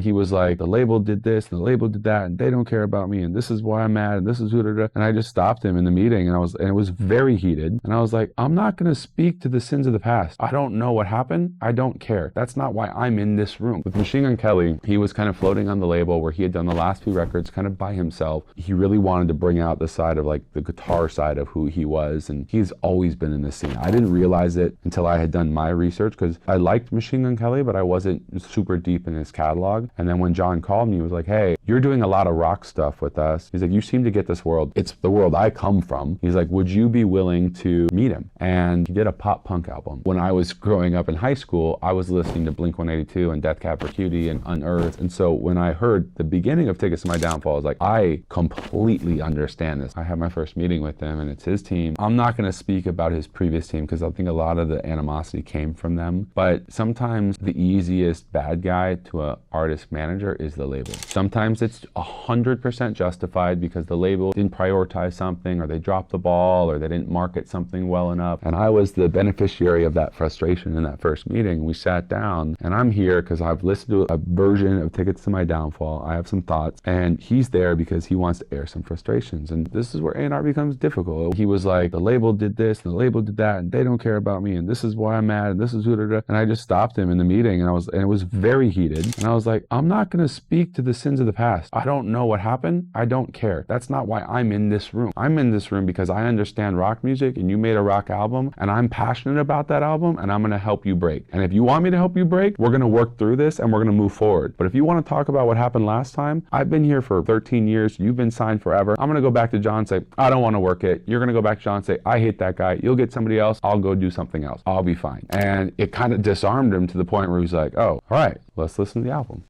He was like, the label did this and the label did that and they don't care about me and this is why I'm mad and this is who. And I just stopped him in the meeting and it was very heated. And I was like, I'm not going to speak to the sins of the past. I don't know what happened. I don't care. That's not why I'm in this room. With Machine Gun Kelly, he was kind of floating on the label where he had done the last few records kind of by himself. He really wanted to bring out the side of like the guitar side of who he was. And he's always been in the scene. I didn't realize it until I had done my research because I liked Machine Gun Kelly, but I wasn't super deep in his catalog. And then when John called me, he was like, hey, you're doing a lot of rock stuff with us. He's like, you seem to get this world. It's the world I come from. He's like, would you be willing to meet him? And he did a pop punk album. When I was growing up in high school, I was listening to Blink-182 and Death Cab for Cutie and Unearthed. And so when I heard the beginning of Tickets to My Downfall, I was like, I completely understand this. I had my first meeting with him and it's his team. I'm not going to speak about his previous team because I think a lot of the animosity came from them. But sometimes the easiest bad guy to an artist manager is the label. Sometimes it's 100% justified because the label didn't prioritize something or they dropped the ball or they didn't market something well enough. And I was the beneficiary of that frustration in that first meeting. We sat down and I'm here because I've listened to a version of Tickets to My Downfall. I have some thoughts and he's there because he wants to air some frustrations. And this is where A&R becomes difficult. He was like, the label did this and the label did that and they don't care about me and this is why I'm mad and this is who. And I just stopped him in the meeting and it was very heated. And I was like, I'm not going to speak to the sins of the past. I don't know what happened. I don't care. That's not why I'm in this room. I'm in this room because I understand rock music and you made a rock album and I'm passionate about that album and I'm going to help you break. And if you want me to help you break, we're going to work through this and we're going to move forward. But if you want to talk about what happened last time, I've been here for 13 years. You've been signed forever. I'm going to go back to John and say, I don't want to work it. You're going to go back to John and say, I hate that guy. You'll get somebody else. I'll go do something else. I'll be fine. And it kind of disarmed him to the point where he's like, oh, all right, let's listen to the album.